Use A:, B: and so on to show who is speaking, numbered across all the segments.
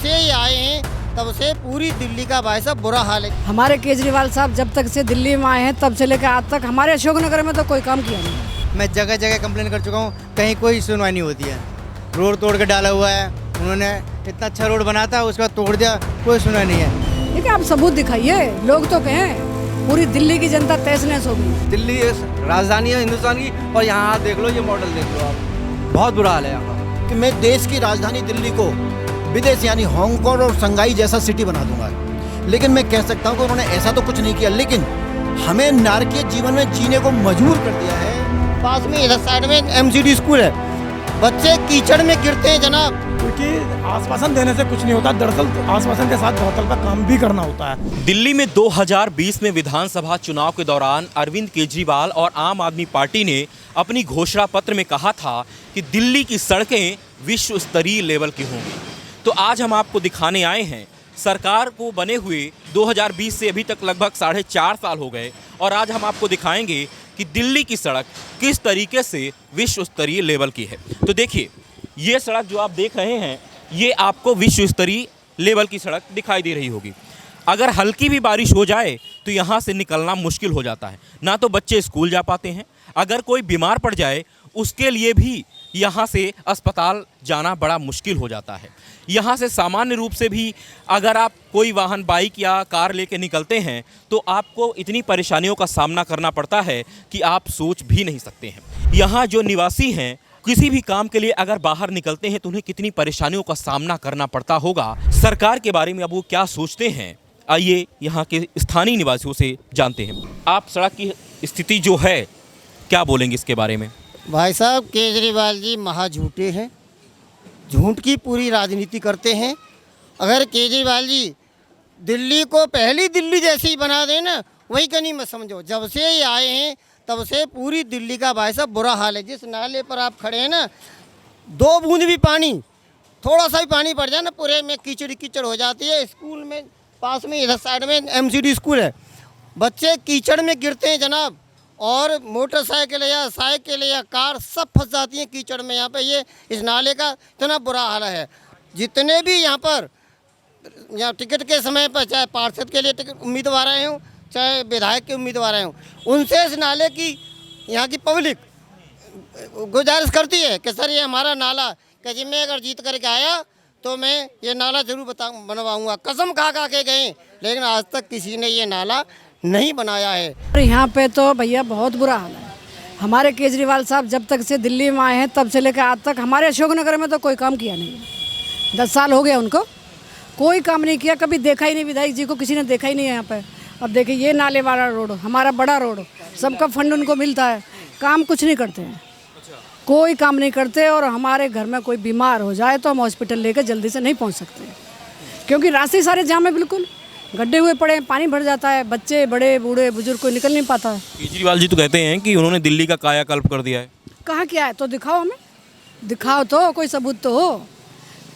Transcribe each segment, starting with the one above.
A: से ही आए हैं तब से पूरी दिल्ली का भाई साहब बुरा हाल है।
B: हमारे केजरीवाल साहब जब तक से दिल्ली में आए हैं तब से लेकर आज तक हमारे अशोकनगर में तो कोई काम किया नहीं।
C: मैं जगह जगह कंप्लेन कर चुका हूँ, कहीं कोई सुनवाई नहीं होती है। रोड तोड़ के डाला हुआ है उन्होंने, इतना अच्छा रोड बना था उसका तोड़ दिया, कोई सुनवाई नहीं है।
B: देखिए आप सबूत दिखाइए, लोग तो कहें पूरी दिल्ली की जनता तहस नहस हो गई।
D: दिल्ली राजधानी है हिंदुस्तान की, और यहाँ देख लो, ये मॉडल देख लो आप, बहुत बुरा हाल है यहाँ का।
E: कि मैं देश की राजधानी दिल्ली को विदेश यानी हांगकांग और शंघाई जैसा सिटी बना दूंगा, लेकिन मैं कह सकता हूँ कि उन्होंने ऐसा तो कुछ नहीं किया, लेकिन हमें नारकीय जीवन में जीने को मजबूर कर दिया है।
A: पास में इधर साइड में MCD स्कूल है, बच्चे कीचड़ में गिरते हैं जनाब।
F: क्योंकि आश्वासन देने से कुछ नहीं होता, दरअसल आश्वासन के साथ धौतल का काम भी करना होता है।
G: दिल्ली में 2020 में विधानसभा चुनाव के दौरान अरविंद केजरीवाल और आम आदमी पार्टी ने अपनी घोषणा पत्र में कहा था कि दिल्ली की सड़कें विश्व स्तरीय लेवल की होंगी। तो आज हम आपको दिखाने आए हैं, सरकार को बने हुए 2020 से अभी तक लगभग 4.5 साल हो गए, और आज हम आपको दिखाएंगे कि दिल्ली की सड़क किस तरीके से विश्व स्तरीय लेवल की है। तो देखिए, ये सड़क जो आप देख रहे हैं, ये आपको विश्व स्तरीय लेवल की सड़क दिखाई दे रही होगी। अगर हल्की भी बारिश हो जाए तो यहाँ से निकलना मुश्किल हो जाता है, ना तो बच्चे स्कूल जा पाते हैं, अगर कोई बीमार पड़ जाए उसके लिए भी यहाँ से अस्पताल जाना बड़ा मुश्किल हो जाता है। यहाँ से सामान्य रूप से भी अगर आप कोई वाहन, बाइक या कार लेके निकलते हैं तो आपको इतनी परेशानियों का सामना करना पड़ता है कि आप सोच भी नहीं सकते हैं। यहाँ जो निवासी हैं, किसी भी काम के लिए अगर बाहर निकलते हैं तो उन्हें कितनी परेशानियों का सामना करना पड़ता होगा। सरकार के बारे में अब वो क्या सोचते हैं, आइए यहाँ के स्थानीय निवासियों से जानते हैं। आप सड़क की स्थिति जो है, क्या बोलेंगे इसके बारे में?
A: भाई साहब, केजरीवाल जी महा झूठे हैं, झूठ की पूरी राजनीति करते हैं। अगर केजरीवाल जी दिल्ली को पहली दिल्ली जैसी ही बना दें ना, वही कहीं मत समझो। जब से ही आए हैं तब से पूरी दिल्ली का भाई साहब बुरा हाल है। जिस नाले पर आप खड़े हैं ना, 2 बूंद भी पानी, थोड़ा सा भी पानी पड़ जाए ना, पूरे में कीचड़ कीचड़ हो जाती है। स्कूल में पास में इधर साइड में MCD स्कूल है, बच्चे कीचड़ में गिरते हैं जनाब, और मोटरसाइकिल या साइकिल या कार सब फंस जाती हैं कीचड़ में। यहाँ पे ये इस नाले का इतना बुरा हाल है। जितने भी यहाँ टिकट के समय पर, चाहे पार्षद के लिए टिकट उम्मीदवार आए हों, चाहे विधायक के उम्मीदवार आए हों, उनसे इस नाले की यहाँ की पब्लिक गुजारिश करती है कि सर ये हमारा नाला, कि मैं अगर जीत करके आया तो मैं ये नाला ज़रूर बनवाऊँगा। कसम खा के गए, लेकिन आज तक किसी ने ये नाला नहीं बनाया है।
B: और यहाँ पे तो भैया बहुत बुरा हाल है। हमारे केजरीवाल साहब जब तक से दिल्ली में आए हैं तब से लेकर आज तक हमारे अशोकनगर में तो कोई काम किया नहीं है। 10 साल हो गया उनको, कोई काम नहीं किया, कभी देखा ही नहीं। विधायक जी को किसी ने देखा ही नहीं है यहाँ पे। अब देखिए, ये नाले वाला रोड, हमारा बड़ा रोड, सबका फंड उनको मिलता है, काम कुछ नहीं करते हैं, कोई काम नहीं करते। और हमारे घर में कोई बीमार हो जाए तो हम हॉस्पिटल लेकर जल्दी से नहीं पहुँच सकते, क्योंकि रास्ते सारे जाम है, बिल्कुल गड्ढे हुए पड़े हैं, पानी भर जाता है, बच्चे बड़े बूढ़े बुजुर्ग कोई निकल नहीं पाता है।
G: केजरीवाल जी तो कहते हैं कि उन्होंने दिल्ली का कायाकल्प कर दिया है।
B: कहाँ किया है? तो दिखाओ, हमें दिखाओ, तो कोई सबूत तो हो।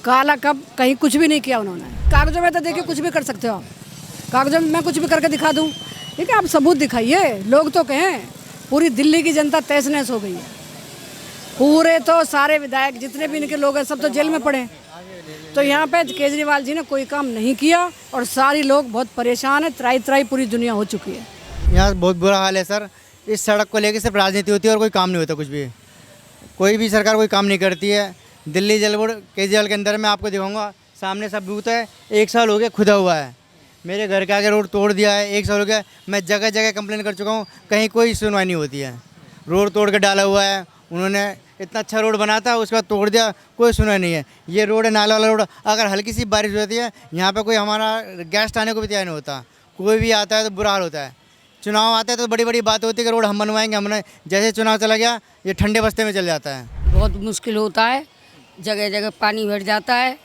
B: काला कब, कहीं कुछ भी नहीं किया उन्होंने। कागजों में तो देखिए कुछ भी कर सकते हो आप, कागजों में मैं कुछ भी करके दिखा दूँ, ठीक है? आप सबूत दिखाइए, लोग तो कहें पूरी दिल्ली की जनता तहस नहस हो गई है। पूरे तो सारे विधायक जितने भी इनके लोग हैं सब तो जेल में पड़े हैं। तो यहाँ पे केजरीवाल जी ने कोई काम नहीं किया और सारी लोग बहुत परेशान है। त्राई त्राई पूरी दुनिया हो चुकी है।
C: यहाँ बहुत बुरा हाल है सर। इस सड़क को लेकर सिर्फ राजनीति होती है और कोई काम नहीं होता, कुछ भी। कोई भी सरकार कोई काम नहीं करती है। दिल्ली जल बोर्ड केजरीवाल के अंदर मैं आपको दिखाऊंगा, सामने सब बूथ है, 1 साल हो गया खुदा हुआ है। मेरे घर के आगे रोड तोड़ दिया है, 1 साल हो गया। मैं जगह जगह कंप्लेन कर चुका हूँ, कहीं कोई सुनवाई नहीं होती है। रोड तोड़ के डाला हुआ है उन्होंने, इतना अच्छा रोड बना था उसका तोड़ दिया, कोई सुनवाई नहीं है। ये रोड है नाला वाला रोड, अगर हल्की सी बारिश होती है यहाँ पे कोई हमारा गेस्ट आने को भी तैयार नहीं होता। कोई भी आता है तो बुरा हाल होता है। चुनाव आते हैं तो बड़ी बड़ी बात होती है कि रोड हम बनवाएंगे, हमने जैसे चुनाव चला गया ये ठंडे बस्ते में चल जाता है।
H: बहुत मुश्किल होता है, जगह जगह पानी भर जाता है,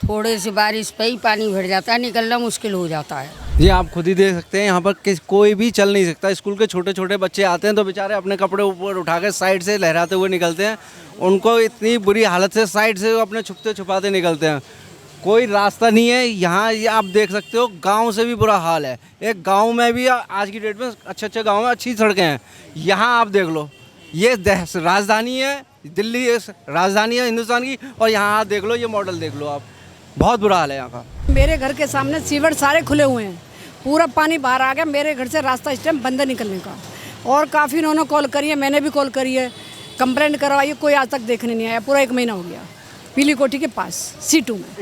H: थोड़े से बारिश पे ही पानी भर जाता है, निकलना मुश्किल हो जाता है।
D: जी आप खुद ही देख सकते हैं, यहाँ पर कोई भी चल नहीं सकता। स्कूल के छोटे छोटे बच्चे आते हैं तो बेचारे अपने कपड़े ऊपर उठा के साइड से लहराते हुए निकलते हैं। उनको इतनी बुरी हालत से साइड से अपने छुपते छुपाते निकलते हैं, कोई रास्ता नहीं है। यहाँ ये आप देख सकते हो, गांव से भी बुरा हाल है। एक गांव में भी आज की डेट में अच्छे गांव में अच्छी सड़कें हैं, यहाँ आप देख लो, ये राजधानी है, दिल्ली राजधानी है हिंदुस्तान की, और यहाँ देख लो, ये मॉडल देख लो आप, बहुत बुरा हाल है यहाँ का।
B: मेरे घर के सामने सीवर सारे खुले हुए हैं, पूरा पानी बाहर आ गया। मेरे घर से रास्ता इस टाइम बंद है निकलने का। और काफ़ी इन्होंने कॉल करी है, मैंने भी कॉल करी है, कंप्लेंट करवाई है, कोई आज तक देखने नहीं आया। पूरा 1 महीना हो गया पीली कोठी के पास C2 में।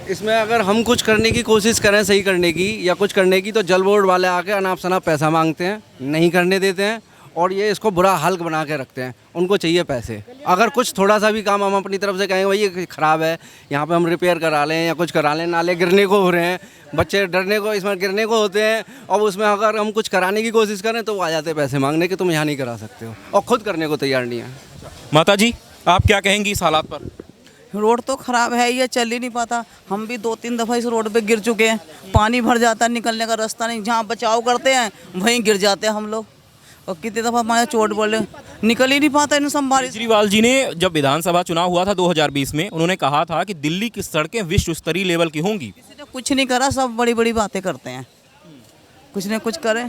D: इसमें अगर हम कुछ करने की कोशिश करें, सही करने की या कुछ करने की, तो जल बोर्ड वाले आके अनाप शनाप पैसा मांगते हैं, नहीं करने देते हैं और ये इसको बुरा हाल बना के रखते हैं। उनको चाहिए पैसे। अगर कुछ थोड़ा सा भी काम हम अपनी तरफ से कहेंगे भाई ये ख़राब है, यहाँ पे हम रिपेयर करा लें या कुछ करा लें, नाले गिरने को हो रहे हैं, बच्चे डरने को इसमें गिरने को होते हैं, और उसमें अगर हम कुछ कराने की कोशिश करें तो वो आ जाते हैं पैसे मांगने के, तुम यहाँ नहीं करा सकते हो, और ख़ुद करने को तैयार नहीं है।
G: माता जी, आप क्या कहेंगी इस हालात पर?
I: रोड तो ख़राब है, ये चल ही नहीं पाता। हम भी 2-3 दफ़ा इस रोड पे गिर चुके हैं, पानी भर जाता है, निकलने का रास्ता नहीं। जहाँ बचाव करते हैं वहीं गिर जाते हैं हम लोग, और कितनी दफ़ा हमारे चोट बोले, निकल ही नहीं पाता इन सब बारिश।
G: केजरीवाल जी ने जब विधानसभा चुनाव हुआ था 2020 में, उन्होंने कहा था कि दिल्ली की सड़कें विश्व स्तरीय लेवल की होंगी।
I: किसी ने कुछ नहीं करा, सब बड़ी बड़ी बातें करते हैं, कुछ न कुछ करें।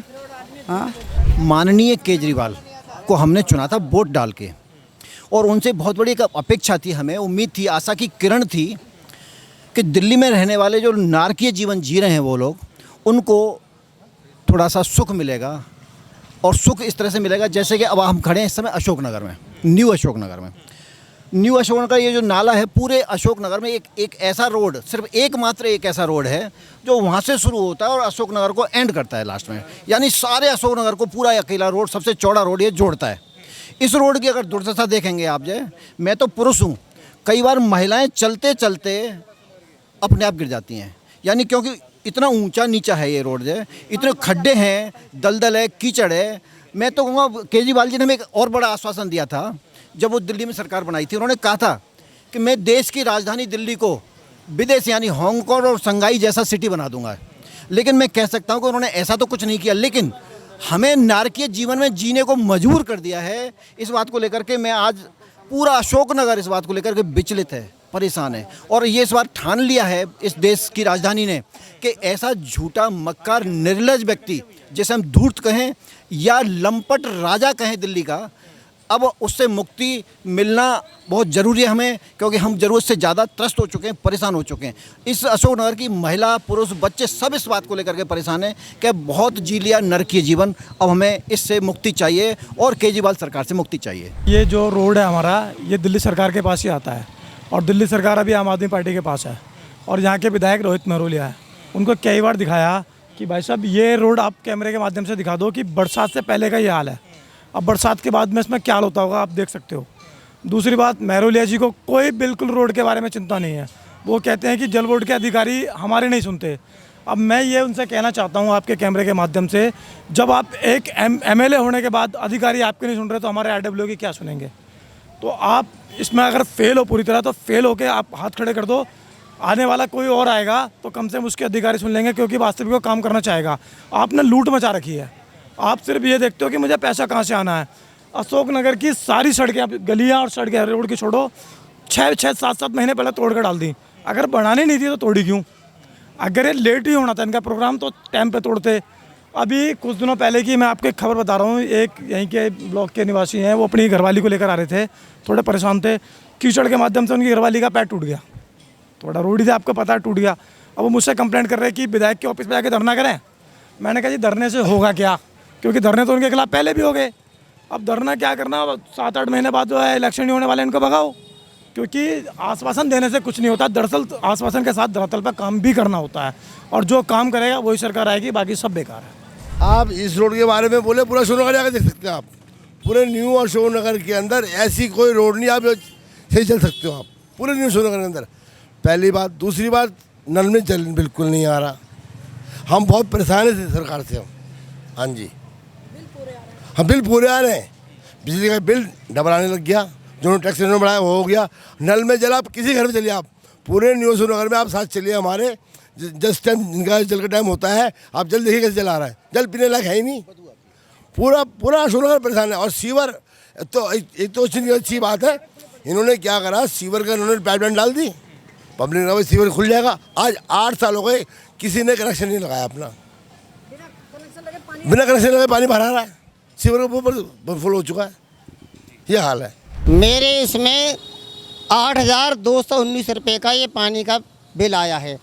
I: हाँ,
E: माननीय केजरीवाल को हमने चुना था वोट डाल के, और उनसे बहुत बड़ी एक अपेक्षा थी, हमें उम्मीद थी, आशा की किरण थी कि दिल्ली में रहने वाले जो नारकीय जीवन जी रहे हैं वो लोग, उनको थोड़ा सा सुख मिलेगा। और सुख इस तरह से मिलेगा जैसे कि अब हम खड़े हैं इस समय अशोकनगर में, न्यू अशोकनगर में। न्यू अशोकनगर का ये जो नाला है, पूरे अशोकनगर में एक ऐसा रोड, सिर्फ एकमात्र एक ऐसा रोड है जो वहाँ से शुरू होता है और अशोकनगर को एंड करता है लास्ट में। यानी सारे अशोकनगर को पूरा अकेला रोड, सबसे चौड़ा रोड ये जोड़ता है। इस रोड की अगर दुर्दशा देखेंगे आप, जो मैं तो पुरुष हूँ, कई बार महिलाएं चलते चलते अपने आप गिर जाती हैं। यानी क्योंकि इतना ऊंचा नीचा है ये रोड, जो इतने खड्डे हैं, दलदल है, कीचड़ है। मैं तो कहूँगा केजरीवाल जी ने हमें एक और बड़ा आश्वासन दिया था जब वो दिल्ली में सरकार बनाई थी। उन्होंने कहा था कि मैं देश की राजधानी दिल्ली को विदेश यानी हांगकांग और शंघाई जैसा सिटी बना दूंगा। लेकिन मैं कह सकता हूँ कि उन्होंने ऐसा तो कुछ नहीं किया, लेकिन हमें नारकीय जीवन में जीने को मजबूर कर दिया है। इस बात को लेकर के मैं आज पूरा अशोकनगर इस बात को लेकर के विचलित है, परेशान है। और ये इस बार ठान लिया है इस देश की राजधानी ने कि ऐसा झूठा, मक्कार, निर्लज व्यक्ति, जैसे हम धूर्त कहें या लंपट राजा कहें दिल्ली का, अब उससे मुक्ति मिलना बहुत ज़रूरी है हमें, क्योंकि हम ज़रूरत से ज़्यादा त्रस्त हो चुके हैं, परेशान हो चुके हैं। इस अशोकनगर की महिला, पुरुष, बच्चे सब इस बात को लेकर के परेशान हैं कि बहुत जी लिया नरकीय जीवन, अब हमें इससे मुक्ति चाहिए और केजरीवाल सरकार से मुक्ति चाहिए।
F: ये जो रोड है हमारा, ये दिल्ली सरकार के पास ही आता है, और दिल्ली सरकार अभी आम आदमी पार्टी के पास है, और यहाँ के विधायक रोहित महरोलिया है। उनको कई बार दिखाया कि भाई साहब ये रोड आप कैमरे के माध्यम से दिखा दो कि बरसात से पहले का ये हाल है, अब बरसात के बाद में इसमें क्या हाल होता होगा आप देख सकते हो। दूसरी बात, महरोलिया जी को कोई बिल्कुल रोड के बारे में चिंता नहीं है। वो कहते हैं कि जल बोर्ड के अधिकारी हमारे नहीं सुनते। अब मैं ये उनसे कहना चाहता हूँ आपके कैमरे के माध्यम से, जब आप एक MLA होने के बाद अधिकारी आपके नहीं सुन रहे तो हमारे RWO की क्या सुनेंगे। तो आप इसमें अगर फेल हो पूरी तरह, तो फेल होकर आप हाथ खड़े कर दो, आने वाला कोई और आएगा तो कम से कम उसके अधिकारी सुन लेंगे, क्योंकि वास्तविक वो काम करना चाहेगा। आपने लूट मचा रखी है, आप सिर्फ ये देखते हो कि मुझे पैसा कहाँ से आना है। अशोकनगर की सारी सड़कें, आप गलियाँ और सड़कें, रोड की छोड़ो, 6-7 महीने पहले तोड़ कर डाल दी। अगर बढ़ानी नहीं थी तो तोड़ी क्यों? अगर ये लेट ही होना था इनका प्रोग्राम तो टाइम पे तोड़ते। अभी कुछ दिनों पहले की मैं आपको एक खबर बता रहा हूँ, एक यहीं के ब्लॉक के निवासी हैं, वो अपनी घरवाली को लेकर आ रहे थे, थोड़े परेशान थे, कीचड़ के माध्यम से उनकी घरवाली का पैर टूट गया, थोड़ा रोड ही था, आपको पता है, टूट गया। अब वो मुझसे कंप्लेंट कर रहे हैं कि विधायक के ऑफिस में जाके धरना करें। मैंने कहा जी धरने से होगा क्या, क्योंकि धरने तो उनके खिलाफ पहले भी हो गए, अब धरना क्या करना, 7-8 महीने बाद जो है इलेक्शन नहीं होने वाले, इनको भगाओ, क्योंकि आश्वासन देने से कुछ नहीं होता। दरअसल आश्वासन के साथ धरातल पर काम भी करना होता है, और जो काम करेगा वही सरकार आएगी, बाकी सब बेकार है।
J: आप इस रोड के बारे में बोले, पूरा अशोकनगर जाकर देख सकते हैं आप। पूरे न्यू अशोकनगर के अंदर ऐसी कोई रोड नहीं आप सही चल सकते हो आप, पूरे न्यू अशोकनगर के अंदर। पहली बात। दूसरी बात, नल में जल बिल्कुल नहीं आ रहा। हम बहुत परेशान हैं सरकार से। हाँ जी, हम बिल पूरे आ रहे हैं। बिजली का बिल डबल आने लग गया, जो टैक्स इन्होंने बढ़ाया वो हो गया। नल में जल, आप किसी घर में चलिए, आप पूरे न्यू अशोकनगर में आप साथ चलिए हमारे, जिस टाइम जिनका जल का टाइम होता है, आप जल देखिए कैसे जल आ रहा है। जल पीने लायक है ही नहीं, पूरा अशोकनगर परेशान है। और सीवर तो एक तो अच्छी बात है, इन्होंने क्या करा, सीवर का इन्होंने पाइपलाइन डाल दी, पब्लिक ने सीवर खुल जाएगा। आज 8 साल हो गए, किसी ने कनेक्शन नहीं लगाया अपना, बिना कनेक्शन लगाए पानी भरा रहा है, सीवर के ऊपर फुल हो चुका है, ये हाल है।
A: मेरे इसमें 8,219 रुपये का ये पानी का बिल आया है।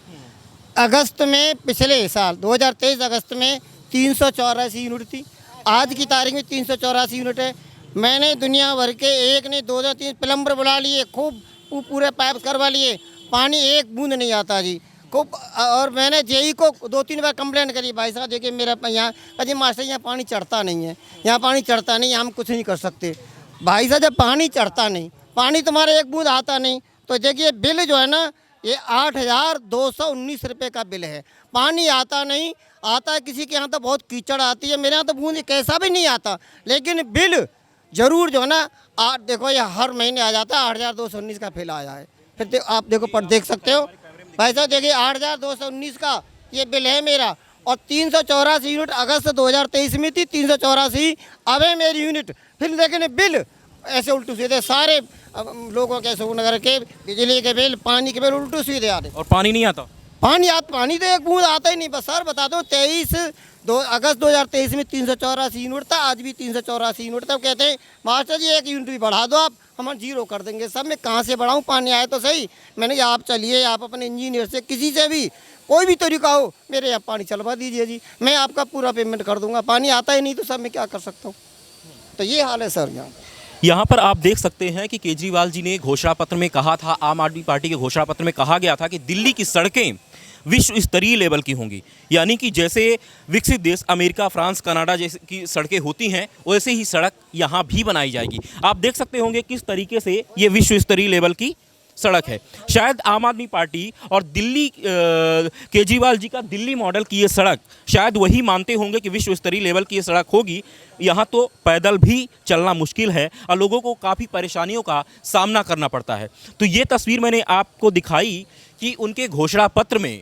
A: अगस्त में पिछले साल 2023 अगस्त में 384 यूनिट थी, आज की तारीख में 384 यूनिट है। मैंने दुनिया भर के एक नहीं दो दो तीन प्लम्बर बुला लिए, खूब पूरे पाइप करवा लिए, पानी एक बूंद नहीं आता जी खूब। और मैंने जेई को 2-3 बार कंप्लेंट करी, भाई साहब देखिए मेरा यहाँ अजय मास्टर यहाँ पानी चढ़ता नहीं है, यहाँ पानी चढ़ता नहीं, हम कुछ नहीं कर सकते। भाई साहब जब पानी चढ़ता नहीं, पानी तुम्हारे एक बूंद आता नहीं, तो देखिए बिल जो है ना ये 8,219 रुपये का बिल है। पानी आता नहीं, आता है किसी के यहाँ तो बहुत कीचड़ आती है, मेरे यहाँ तो बूंद कैसा भी नहीं आता, लेकिन बिल ज़रूर जो है ना देखो ये हर महीने आ जाता है। 8,219 का बिल आया है। फिर आप देखो पर देख सकते हो भाई साहब, देखिए 8,219 का ये बिल है मेरा। और 384 यूनिट अगस्त 2023 में थी, 384 अब है मेरी यूनिट। फिर लेकिन बिल ऐसे उल्टू सीधे सारे लोगों के अशोकनगर के बिजली के बिल, पानी के बिल उल्टू सीधे आ रहे।
G: और पानी नहीं आता?
A: पानी तो एक बूंद आता ही नहीं। बस सर बता दो, 2 अगस्त 2023 में 384 यूनिट था, आज भी 384 यूनिट था। कहते हैं मास्टर जी एक यूनिट भी बढ़ा दो आप, हम 0 कर देंगे। सब मैं कहाँ से बढ़ाऊँ, पानी आए तो सही। मैंने कहा आप चलिए, आप अपने इंजीनियर से किसी से भी कोई भी तरीका हो मेरे यहाँ पानी चलवा दीजिए जी, मैं आपका पूरा पेमेंट कर दूंगा। पानी आता ही नहीं तो सब मैं क्या कर सकता हूँ। तो ये हाल है सर
G: यहाँ पर आप देख सकते हैं कि केजरीवाल जी ने घोषणा पत्र में कहा था, आम आदमी पार्टी के घोषणा पत्र में कहा गया था कि दिल्ली की सड़कें विश्व स्तरीय लेवल की होंगी। यानी कि जैसे विकसित देश अमेरिका, फ्रांस, कनाडा जैसे की सड़कें होती हैं, वैसे ही सड़क यहाँ भी बनाई जाएगी। आप देख सकते होंगे किस तरीके से ये विश्व स्तरीय लेवल की सड़क है। शायद आम आदमी पार्टी और दिल्ली केजरीवाल जी का दिल्ली मॉडल की ये सड़क शायद वही मानते होंगे कि विश्व स्तरीय लेवल की ये सड़क होगी। यहाँ तो पैदल भी चलना मुश्किल है और लोगों को काफ़ी परेशानियों का सामना करना पड़ता है। तो ये तस्वीर मैंने आपको दिखाई कि उनके घोषणा पत्र में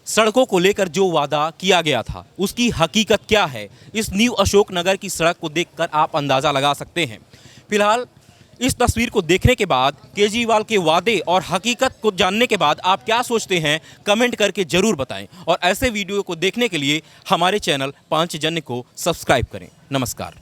G: सड़कों को लेकर जो वादा किया गया था उसकी हकीकत क्या है, इस न्यू अशोकनगर की सड़क को देखकर आप अंदाज़ा लगा सकते हैं। फिलहाल इस तस्वीर को देखने के बाद, केजरीवाल के वादे और हकीकत को जानने के बाद आप क्या सोचते हैं, कमेंट करके ज़रूर बताएं। और ऐसे वीडियो को देखने के लिए हमारे चैनल पांचजन्य को सब्सक्राइब करें। नमस्कार।